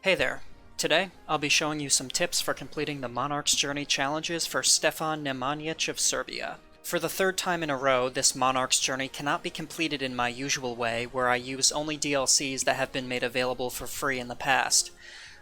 Hey there. Today, I'll be showing you some tips for completing the Monarch's Journey challenges for Stefan Nemanjic of Serbia. For the third time in a row, this Monarch's Journey cannot be completed in my usual way, where I use only DLCs that have been made available for free in the past.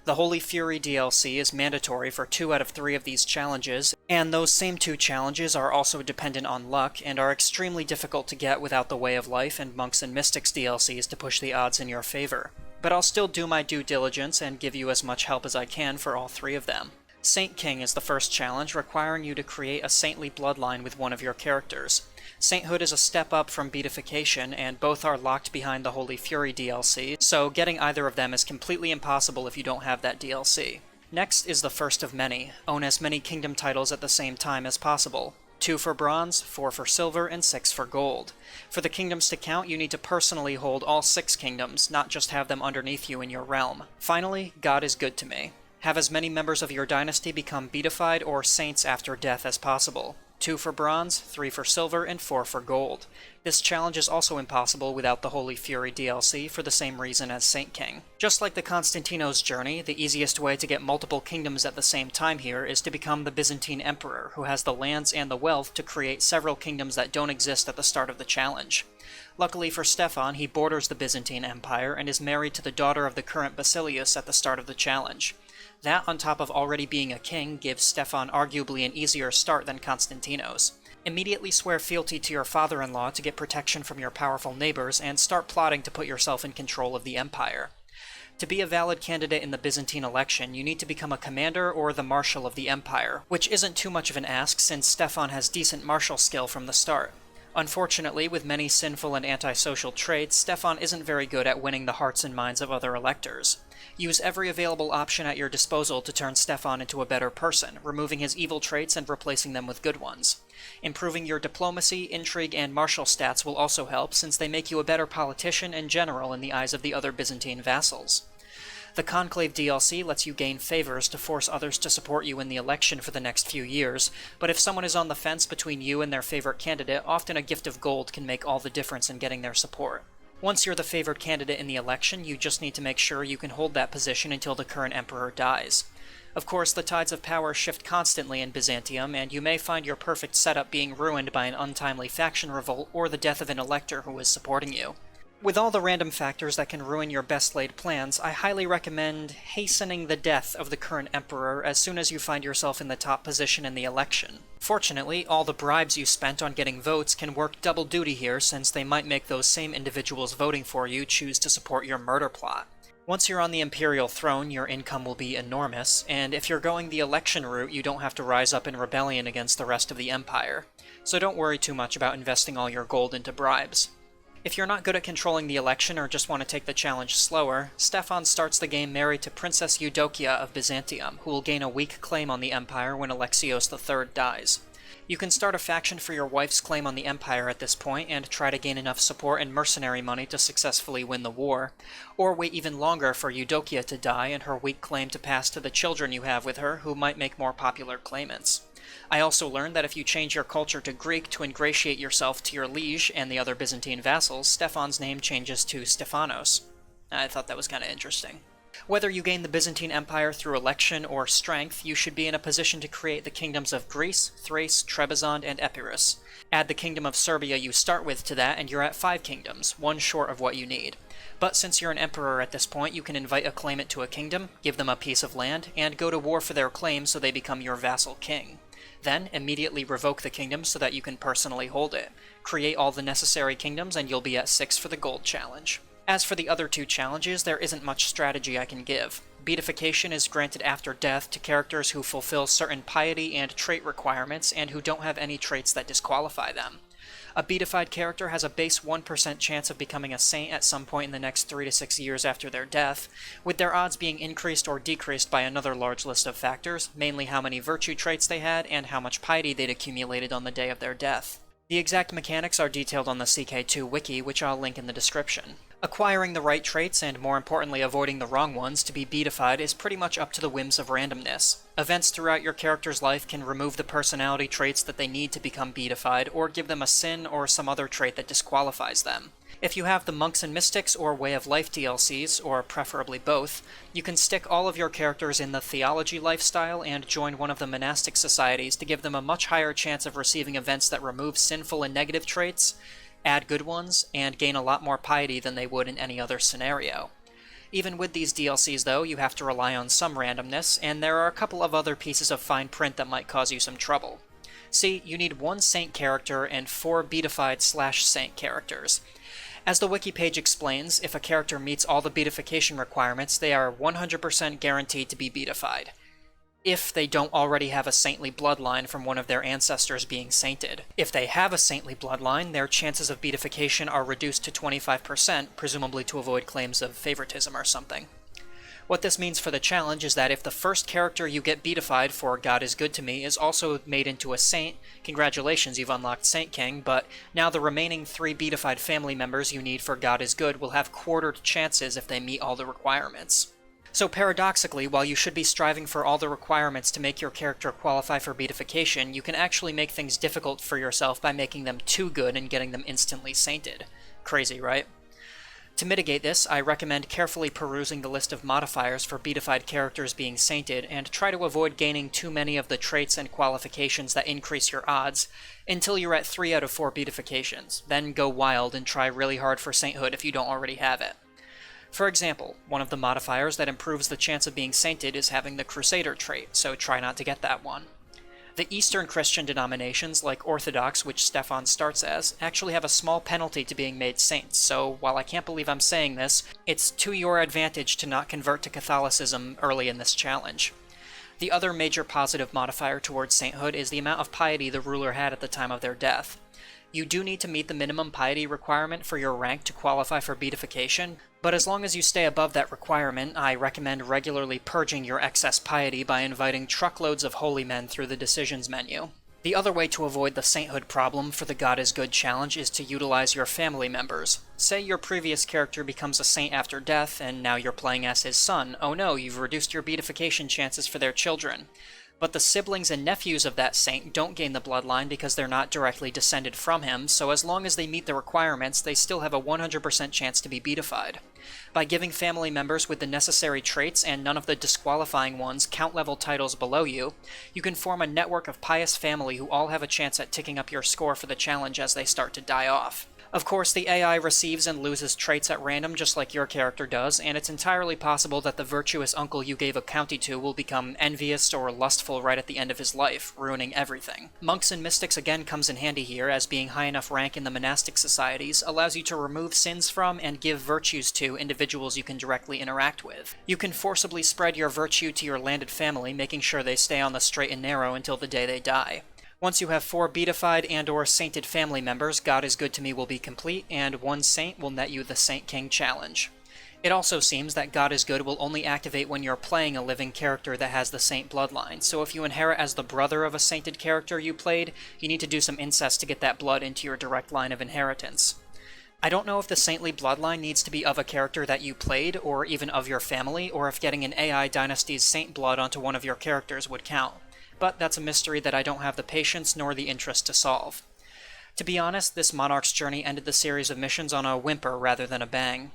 The Holy Fury DLC is mandatory for 2 out of 3 of these challenges, and those same 2 challenges are also dependent on luck and are extremely difficult to get without the Way of Life and Monks and Mystics DLCs to push the odds in your favor. But I'll still do my due diligence and give you as much help as I can for all 3 of them. Saint King is the first challenge, requiring you to create a saintly bloodline with one of your characters. Sainthood is a step up from Beatification, and both are locked behind the Holy Fury DLC, so getting either of them is completely impossible if you don't have that DLC. Next is the first of many. Own as many kingdom titles at the same time as possible. 2 for bronze, 4 for silver, and 6 for gold. For the kingdoms to count, you need to personally hold all 6 kingdoms, not just have them underneath you in your realm. Finally, God is good to me. Have as many members of your dynasty become beatified or saints after death as possible. 2 for bronze, 3 for silver, and 4 for gold. This challenge is also impossible without the Holy Fury DLC for the same reason as Saint King. Just like the Constantino's journey, the easiest way to get multiple kingdoms at the same time here is to become the Byzantine Emperor, who has the lands and the wealth to create several kingdoms that don't exist at the start of the challenge. Luckily for Stefan, he borders the Byzantine Empire and is married to the daughter of the current Basileus at the start of the challenge. That, on top of already being a king, gives Stefan arguably an easier start than Constantino's. Immediately swear fealty to your father-in-law to get protection from your powerful neighbors, and start plotting to put yourself in control of the empire. To be a valid candidate in the Byzantine election, you need to become a commander or the marshal of the empire, which isn't too much of an ask since Stefan has decent martial skill from the start. Unfortunately, with many sinful and antisocial traits, Stefan isn't very good at winning the hearts and minds of other electors. Use every available option at your disposal to turn Stefan into a better person, removing his evil traits and replacing them with good ones. Improving your diplomacy, intrigue, and martial stats will also help, since they make you a better politician and general in the eyes of the other Byzantine vassals. The Conclave DLC lets you gain favors to force others to support you in the election for the next few years, but if someone is on the fence between you and their favorite candidate, often a gift of gold can make all the difference in getting their support. Once you're the favored candidate in the election, you just need to make sure you can hold that position until the current emperor dies. Of course, the tides of power shift constantly in Byzantium, and you may find your perfect setup being ruined by an untimely faction revolt or the death of an elector who is supporting you. With all the random factors that can ruin your best-laid plans, I highly recommend hastening the death of the current emperor as soon as you find yourself in the top position in the election. Fortunately, all the bribes you spent on getting votes can work double duty here, since they might make those same individuals voting for you choose to support your murder plot. Once you're on the imperial throne, your income will be enormous, and if you're going the election route, you don't have to rise up in rebellion against the rest of the empire. So don't worry too much about investing all your gold into bribes. If you're not good at controlling the election or just want to take the challenge slower, Stefan starts the game married to Princess Eudokia of Byzantium, who will gain a weak claim on the empire when Alexios III dies. You can start a faction for your wife's claim on the empire at this point and try to gain enough support and mercenary money to successfully win the war, or wait even longer for Eudokia to die and her weak claim to pass to the children you have with her, who might make more popular claimants. I also learned that if you change your culture to Greek to ingratiate yourself to your liege and the other Byzantine vassals, Stefan's name changes to Stefanos. I thought that was kind of interesting. Whether you gain the Byzantine Empire through election or strength, you should be in a position to create the kingdoms of Greece, Thrace, Trebizond, and Epirus. Add the kingdom of Serbia you start with to that, and you're at 5 kingdoms, 1 short of what you need. But since you're an emperor at this point, you can invite a claimant to a kingdom, give them a piece of land, and go to war for their claim so they become your vassal king. Then, immediately revoke the kingdom so that you can personally hold it. Create all the necessary kingdoms and you'll be at 6 for the gold challenge. As for the other 2 challenges, there isn't much strategy I can give. Beatification is granted after death to characters who fulfill certain piety and trait requirements and who don't have any traits that disqualify them. A beatified character has a base 1% chance of becoming a saint at some point in the next 3 to 6 years after their death, with their odds being increased or decreased by another large list of factors, mainly how many virtue traits they had and how much piety they'd accumulated on the day of their death. The exact mechanics are detailed on the CK2 wiki, which I'll link in the description. Acquiring the right traits, and more importantly avoiding the wrong ones, to be beatified is pretty much up to the whims of randomness. Events throughout your character's life can remove the personality traits that they need to become beatified, or give them a sin or some other trait that disqualifies them. If you have the Monks and Mystics or Way of Life DLCs, or preferably both, you can stick all of your characters in the Theology lifestyle and join one of the monastic societies to give them a much higher chance of receiving events that remove sinful and negative traits, add good ones, and gain a lot more piety than they would in any other scenario. Even with these DLCs though, you have to rely on some randomness, and there are a couple of other pieces of fine print that might cause you some trouble. See, you need 1 Saint character and 4 beatified/Saint characters. As the wiki page explains, if a character meets all the beatification requirements, they are 100% guaranteed to be beatified, if they don't already have a saintly bloodline from one of their ancestors being sainted. If they have a saintly bloodline, their chances of beatification are reduced to 25%, presumably to avoid claims of favoritism or something. What this means for the challenge is that if the first character you get beatified for God is Good to Me is also made into a saint, congratulations, you've unlocked Saint King, but now the remaining 3 beatified family members you need for God is Good will have quartered chances if they meet all the requirements. So paradoxically, while you should be striving for all the requirements to make your character qualify for beatification, you can actually make things difficult for yourself by making them too good and getting them instantly sainted. Crazy, right? To mitigate this, I recommend carefully perusing the list of modifiers for beatified characters being sainted, and try to avoid gaining too many of the traits and qualifications that increase your odds until you're at 3 out of 4 beatifications. Then go wild and try really hard for sainthood if you don't already have it. For example, one of the modifiers that improves the chance of being sainted is having the Crusader trait, so try not to get that one. The Eastern Christian denominations, like Orthodox, which Stefan starts as, actually have a small penalty to being made saints, so while I can't believe I'm saying this, it's to your advantage to not convert to Catholicism early in this challenge. The other major positive modifier towards sainthood is the amount of piety the ruler had at the time of their death. You do need to meet the minimum piety requirement for your rank to qualify for beatification, but as long as you stay above that requirement, I recommend regularly purging your excess piety by inviting truckloads of holy men through the decisions menu. The other way to avoid the sainthood problem for the God is Good challenge is to utilize your family members. Say your previous character becomes a saint after death, and now you're playing as his son. Oh no, you've reduced your beatification chances for their children. But the siblings and nephews of that saint don't gain the bloodline because they're not directly descended from him, so as long as they meet the requirements, they still have a 100% chance to be beatified. By giving family members with the necessary traits and none of the disqualifying ones count level titles below you, you can form a network of pious family who all have a chance at ticking up your score for the challenge as they start to die off. Of course, the AI receives and loses traits at random just like your character does, and it's entirely possible that the virtuous uncle you gave a county to will become envious or lustful right at the end of his life, ruining everything. Monks and Mystics again comes in handy here, as being high enough rank in the monastic societies allows you to remove sins from and give virtues to individuals you can directly interact with. You can forcibly spread your virtue to your landed family, making sure they stay on the straight and narrow until the day they die. Once you have 4 beatified and/or sainted family members, God is Good to Me will be complete, and 1 saint will net you the Saint King challenge. It also seems that God is Good will only activate when you're playing a living character that has the saint bloodline, so if you inherit as the brother of a sainted character you played, you need to do some incest to get that blood into your direct line of inheritance. I don't know if the saintly bloodline needs to be of a character that you played, or even of your family, or if getting an AI Dynasty's saint blood onto one of your characters would count. But that's a mystery that I don't have the patience nor the interest to solve. To be honest, this Monarch's journey ended the series of missions on a whimper rather than a bang.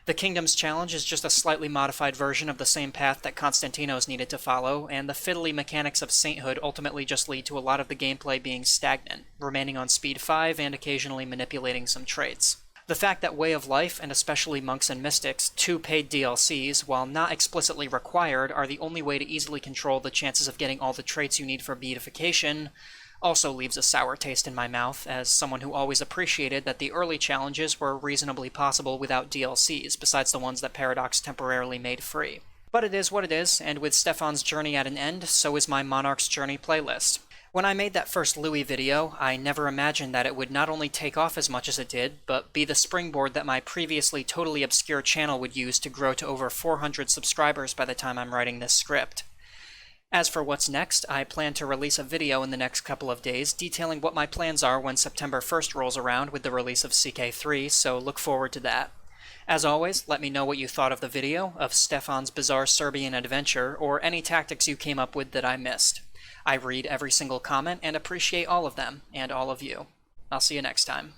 The Kingdoms challenge is just a slightly modified version of the same path that Constantinos needed to follow, and the fiddly mechanics of Sainthood ultimately just lead to a lot of the gameplay being stagnant, remaining on speed 5 and occasionally manipulating some traits. The fact that Way of Life, and especially Monks and Mystics, 2 paid DLCs, while not explicitly required, are the only way to easily control the chances of getting all the traits you need for beatification, also leaves a sour taste in my mouth, as someone who always appreciated that the early challenges were reasonably possible without DLCs, besides the ones that Paradox temporarily made free. But it is what it is, and with Stefan's journey at an end, so is my Monarch's Journey playlist. When I made that first Louis video, I never imagined that it would not only take off as much as it did, but be the springboard that my previously totally obscure channel would use to grow to over 400 subscribers by the time I'm writing this script. As for what's next, I plan to release a video in the next couple of days detailing what my plans are when September 1st rolls around with the release of CK3, so look forward to that. As always, let me know what you thought of the video, of Stefan's bizarre Serbian adventure, or any tactics you came up with that I missed. I read every single comment and appreciate all of them, and all of you. I'll see you next time.